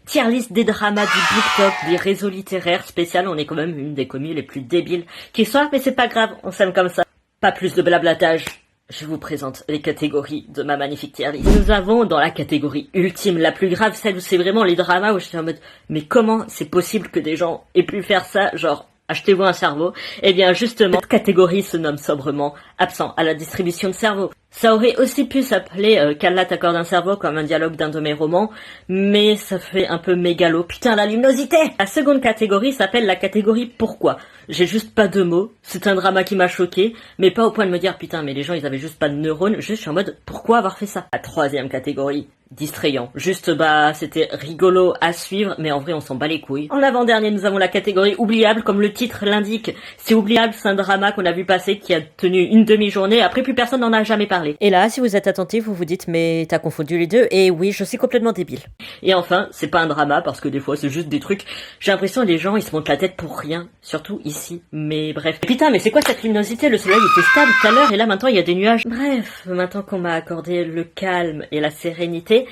Tier list des dramas du BookTok, des réseaux littéraires spécial, on est quand même une des communes les plus débiles qui soit, mais c'est pas grave, on s'aime comme ça. Pas plus de blablatage, je vous présente les catégories de ma magnifique tier list. Nous avons dans la catégorie ultime, la plus grave, celle où c'est vraiment les dramas où je suis en mode, mais comment c'est possible que des gens aient pu faire ça, genre, achetez-vous un cerveau. Eh bien justement, cette catégorie se nomme sobrement absent à la distribution de cerveau. Ça aurait aussi pu s'appeler Qu'Allah t'accorde un cerveau comme un dialogue d'un de mes romans, mais ça fait un peu mégalo. Putain, la luminosité! La seconde catégorie s'appelle la catégorie pourquoi. J'ai juste pas de mots, c'est un drama qui m'a choqué, mais pas au point de me dire putain mais les gens ils avaient juste pas de neurones, juste je suis en mode pourquoi avoir fait ça? La troisième catégorie, distrayant. Juste c'était rigolo à suivre, mais en vrai on s'en bat les couilles. En avant-dernier nous avons la catégorie oubliable, comme le titre l'indique. C'est oubliable, c'est un drama qu'on a vu passer qui a tenu une demi-journée, après plus personne n'en a jamais parlé. Et là, si vous êtes attentif, vous vous dites mais t'as confondu les deux, et oui, je suis complètement débile. Et enfin, c'est pas un drama, parce que des fois c'est juste des trucs, j'ai l'impression que les gens ils se montent la tête pour rien, surtout ici, mais bref. Putain, mais c'est quoi cette luminosité? Le soleil était stable tout à l'heure, et là maintenant il y a des nuages. Bref, maintenant qu'on m'a accordé le calme et la sérénité,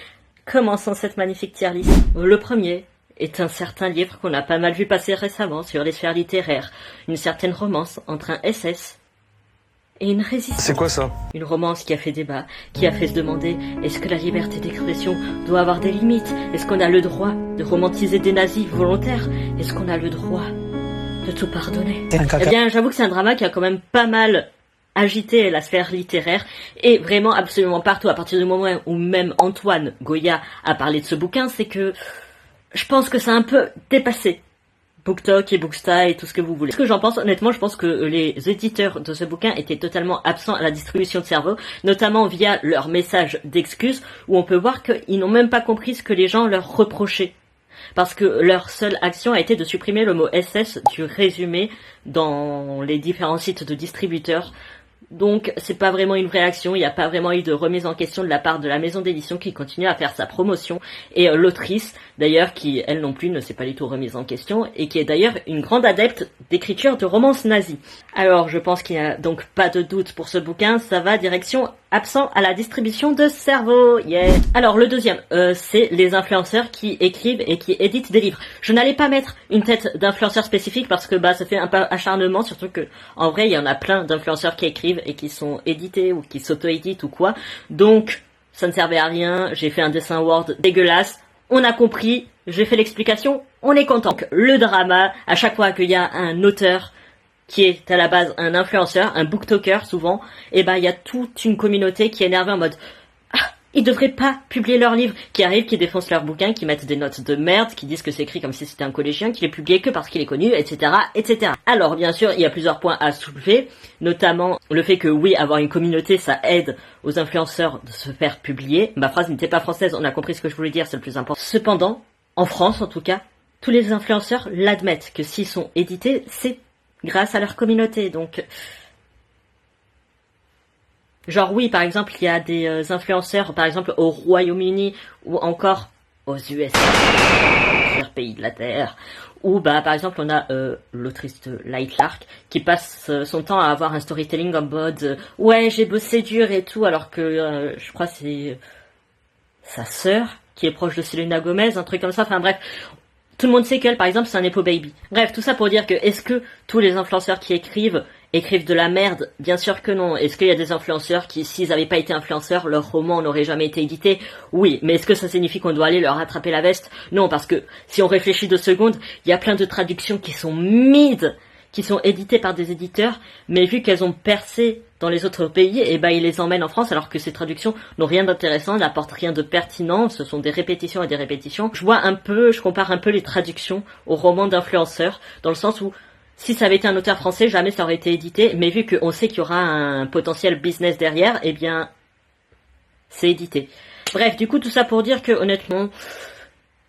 commençons cette magnifique tier list. Le premier est un certain livre qu'on a pas mal vu passer récemment sur les sphères littéraires, une certaine romance entre un SS et une résistance. C'est quoi ça? Une romance qui a fait débat, qui a fait se demander est-ce que la liberté d'expression doit avoir des limites? Est-ce qu'on a le droit de romantiser des nazis volontaires? Est-ce qu'on a le droit de tout pardonner? Eh bien, j'avoue que c'est un drama qui a quand même pas mal agité la sphère littéraire et vraiment absolument partout. À partir du moment où même Antoine Goya a parlé de ce bouquin, c'est que je pense que c'est un peu dépassé BookTok et Booksta et tout ce que vous voulez. Ce que j'en pense, honnêtement, je pense que les éditeurs de ce bouquin étaient totalement absents à la distribution de cerveau, notamment via leur message d'excuses, où on peut voir qu'ils n'ont même pas compris ce que les gens leur reprochaient. Parce que leur seule action a été de supprimer le mot SS du résumé dans les différents sites de distributeurs. Donc c'est pas vraiment une vraie action, il n'y a pas vraiment eu de remise en question de la part de la maison d'édition qui continue à faire sa promotion, et l'autrice d'ailleurs qui elle non plus ne s'est pas du tout remise en question et qui est d'ailleurs une grande adepte d'écriture de romances nazies. Alors je pense qu'il n'y a donc pas de doute pour ce bouquin, ça va direction absent à la distribution de cerveau, yeah. Alors le deuxième, c'est les influenceurs qui écrivent et qui éditent des livres. Je n'allais pas mettre une tête d'influenceur spécifique parce que ça fait un peu acharnement, surtout que en vrai il y en a plein d'influenceurs qui écrivent et qui sont édités ou qui s'auto-éditent ou quoi. Donc ça ne servait à rien, j'ai fait un dessin Word dégueulasse, on a compris, j'ai fait l'explication, on est content. Donc, le drama, à chaque fois qu'il y a un auteur qui est à la base un influenceur, un booktoker souvent, et il y a toute une communauté qui est énervée en mode ils devraient pas publier leurs livres, qui arrivent, qui défoncent leurs bouquins, qui mettent des notes de merde, qui disent que c'est écrit comme si c'était un collégien, qui les publiait que parce qu'il est connu, etc., etc. Alors, bien sûr, il y a plusieurs points à soulever, notamment le fait que oui, avoir une communauté, ça aide aux influenceurs de se faire publier. Ma phrase n'était pas française, on a compris ce que je voulais dire, c'est le plus important. Cependant, en France en tout cas, tous les influenceurs l'admettent, que s'ils sont édités, c'est grâce à leur communauté, donc genre oui, par exemple, il y a des influenceurs, par exemple au Royaume-Uni ou encore aux USA, pire pays de la Terre, où par exemple on a l'autrice de Light Lark qui passe son temps à avoir un storytelling en mode ouais j'ai bossé dur et tout, alors que je crois c'est sa sœur qui est proche de Selena Gomez, un truc comme ça, enfin bref. Tout le monde sait qu'elle, par exemple, c'est un Nepo Baby. Bref, tout ça pour dire que, est-ce que tous les influenceurs qui écrivent de la merde? Bien sûr que non. Est-ce qu'il y a des influenceurs qui, s'ils n'avaient pas été influenceurs, leur roman n'aurait jamais été édité? Oui. Mais est-ce que ça signifie qu'on doit aller leur attraper la veste? Non, parce que, si on réfléchit 2 secondes, il y a plein de traductions qui sont mid, qui sont éditées par des éditeurs, mais vu qu'elles ont percé dans les autres pays, ils les emmènent en France, alors que ces traductions n'ont rien d'intéressant, n'apportent rien de pertinent, ce sont des répétitions et des répétitions. Je compare un peu les traductions aux romans d'influenceurs, dans le sens où, si ça avait été un auteur français, jamais ça aurait été édité, mais vu qu'on sait qu'il y aura un potentiel business derrière, c'est édité. Bref, du coup, tout ça pour dire que, honnêtement,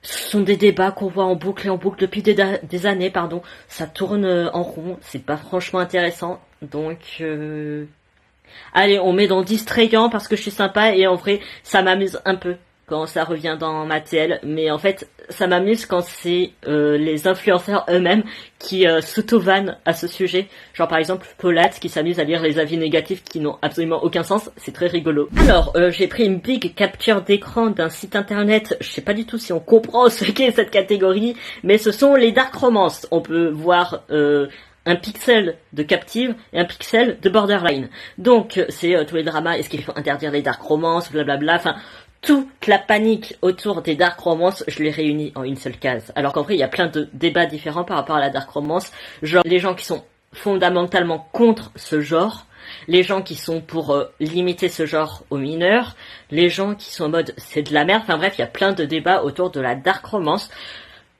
ce sont des débats qu'on voit en boucle et en boucle depuis des années, pardon. Ça tourne en rond, c'est pas franchement intéressant, donc allez, on met dans distrayant parce que je suis sympa et en vrai, ça m'amuse un peu quand ça revient dans ma TL, mais en fait ça m'amuse quand c'est les influenceurs eux-mêmes qui s'auto-vannent à ce sujet. Genre par exemple Paulat qui s'amuse à lire les avis négatifs qui n'ont absolument aucun sens, c'est très rigolo. Alors j'ai pris une big capture d'écran d'un site internet, je sais pas du tout si on comprend ce qu'est cette catégorie, mais ce sont les dark romances. On peut voir un pixel de Captive et un pixel de Borderline. Donc c'est tous les dramas, est-ce qu'il faut interdire les dark romances, blablabla, enfin toute la panique autour des dark romances, je l'ai réunie en une seule case. Alors qu'en vrai, il y a plein de débats différents par rapport à la dark romance. Genre, les gens qui sont fondamentalement contre ce genre, les gens qui sont pour limiter ce genre aux mineurs, les gens qui sont en mode c'est de la merde. Enfin bref, il y a plein de débats autour de la dark romance.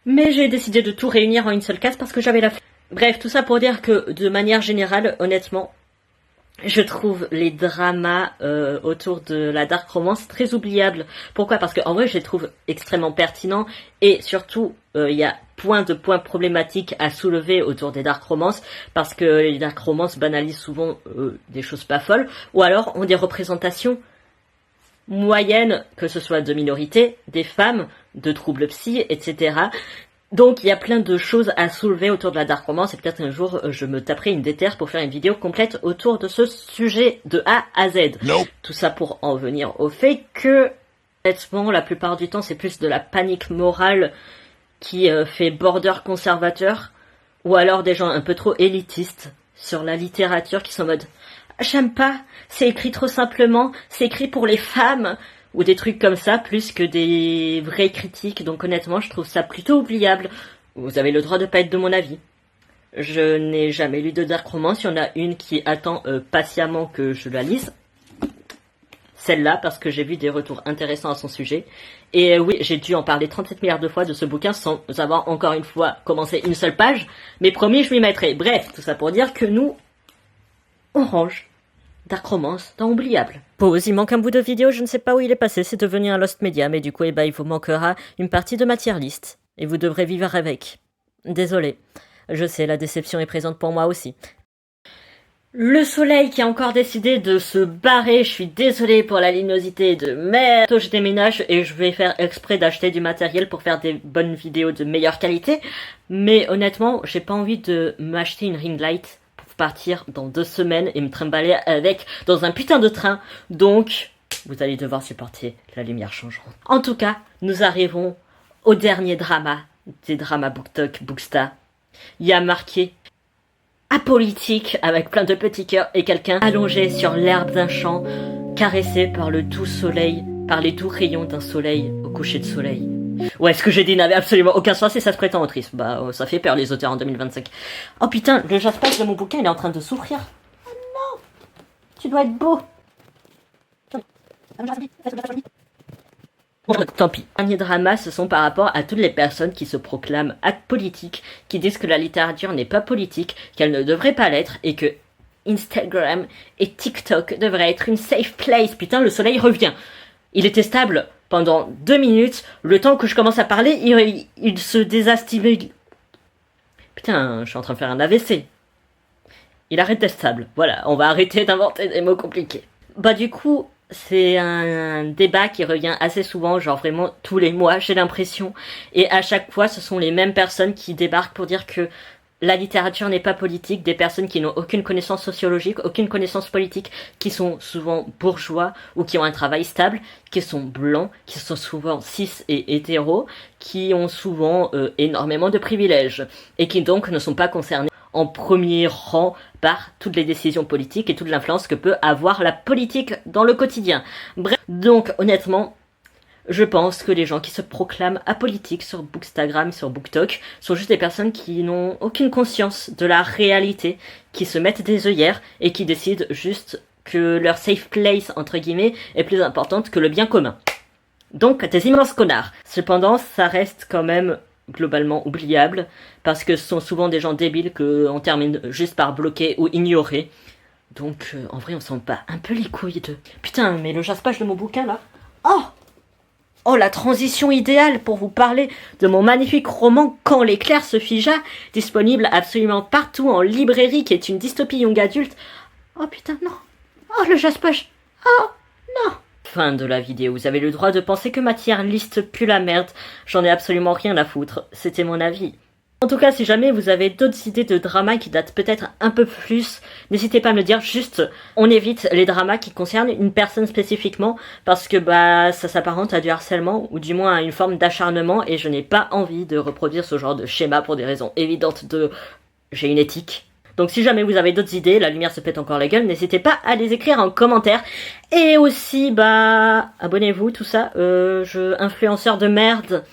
Mais j'ai décidé de tout réunir en une seule case parce que j'avais la flemme. Bref, tout ça pour dire que de manière générale, honnêtement, je trouve les dramas autour de la dark romance très oubliables. Pourquoi? Parce qu'en vrai, je les trouve extrêmement pertinents et surtout, il y a point de points problématiques à soulever autour des dark romances parce que les dark romances banalisent souvent des choses pas folles ou alors ont des représentations moyennes, que ce soit de minorités, des femmes, de troubles psy, etc. Donc il y a plein de choses à soulever autour de la dark romance et peut-être un jour je me taperai une déterre pour faire une vidéo complète autour de ce sujet de A à Z. Nope. Tout ça pour en venir au fait que, honnêtement, la plupart du temps c'est plus de la panique morale qui fait border conservateur ou alors des gens un peu trop élitistes sur la littérature qui sont en mode « J'aime pas, c'est écrit trop simplement, c'est écrit pour les femmes ». Ou des trucs comme ça, plus que des vraies critiques. Donc honnêtement, je trouve ça plutôt oubliable. Vous avez le droit de pas être de mon avis. Je n'ai jamais lu de dark romance. Il y en a une qui attend patiemment que je la lise. Celle-là, parce que j'ai vu des retours intéressants à son sujet. Et oui, j'ai dû en parler 37 milliards de fois de ce bouquin sans avoir encore une fois commencé une seule page. Mais promis, je m'y mettrai. Bref, tout ça pour dire que nous, on range dark romance dans oubliable. Pause, il manque un bout de vidéo, je ne sais pas où il est passé, c'est devenu un lost media, mais du coup, il vous manquera une partie de ma tier list. Et vous devrez vivre avec. Désolé. Je sais, la déception est présente pour moi aussi. Le soleil qui a encore décidé de se barrer, je suis désolée pour la luminosité de merde. Je déménage et je vais faire exprès d'acheter du matériel pour faire des bonnes vidéos de meilleure qualité. Mais honnêtement, j'ai pas envie de m'acheter une ring light partir dans 2 semaines et me trimballer avec dans un putain de train. Donc, vous allez devoir supporter la lumière changeante. En tout cas, nous arrivons au dernier drama des dramas BookTok, Booksta. Il y a marqué apolitique avec plein de petits cœurs et quelqu'un allongé sur l'herbe d'un champ, caressé par le doux soleil, par les doux rayons d'un soleil au coucher de soleil. Ouais, ce que j'ai dit n'avait absolument aucun sens et ça se prétend autrice. Bah, ça fait peur les auteurs en 2025. Oh putain, le jaspage de mon bouquin, il est en train de souffrir. Oh non! Tu dois être beau! Bon, tant pis. Les derniers dramas, ce sont par rapport à toutes les personnes qui se proclament apolitiques, qui disent que la littérature n'est pas politique, qu'elle ne devrait pas l'être et que Instagram et TikTok devraient être une safe place. Putain, le soleil revient. Il était stable pendant 2 minutes, le temps que je commence à parler, il se désactive. Putain, je suis en train de faire un AVC. Il arrête d'être stable. Voilà, on va arrêter d'inventer des mots compliqués. Bah du coup, c'est un débat qui revient assez souvent, genre vraiment tous les mois, j'ai l'impression. Et à chaque fois, ce sont les mêmes personnes qui débarquent pour dire que la littérature n'est pas politique, des personnes qui n'ont aucune connaissance sociologique, aucune connaissance politique, qui sont souvent bourgeois ou qui ont un travail stable, qui sont blancs, qui sont souvent cis et hétéros, qui ont souvent énormément de privilèges et qui donc ne sont pas concernés en premier rang par toutes les décisions politiques et toute l'influence que peut avoir la politique dans le quotidien. Bref, donc honnêtement, je pense que les gens qui se proclament apolitiques sur Bookstagram, sur BookTok, sont juste des personnes qui n'ont aucune conscience de la réalité, qui se mettent des œillères et qui décident juste que leur safe place, entre guillemets, est plus importante que le bien commun. Donc, des immenses connards. Cependant, ça reste quand même globalement oubliable, parce que ce sont souvent des gens débiles qu'on termine juste par bloquer ou ignorer. Donc, en vrai, on s'en bat un peu les couilles de... Putain, mais le jaspage de mon bouquin, là... Oh, la transition idéale pour vous parler de mon magnifique roman Quand l'éclair se figea, disponible absolument partout en librairie, qui est une dystopie young adulte. Oh putain, non. Oh, le jaspage. Oh, non. Fin de la vidéo. Vous avez le droit de penser que ma tier list pue la merde. J'en ai absolument rien à foutre. C'était mon avis. En tout cas, si jamais vous avez d'autres idées de dramas qui datent peut-être un peu plus, n'hésitez pas à me le dire. Juste, on évite les dramas qui concernent une personne spécifiquement parce que ça s'apparente à du harcèlement ou du moins à une forme d'acharnement et je n'ai pas envie de reproduire ce genre de schéma pour des raisons évidentes j'ai une éthique. Donc si jamais vous avez d'autres idées, la lumière se pète encore la gueule, n'hésitez pas à les écrire en commentaire. Et aussi, abonnez-vous, tout ça. Influenceur de merde.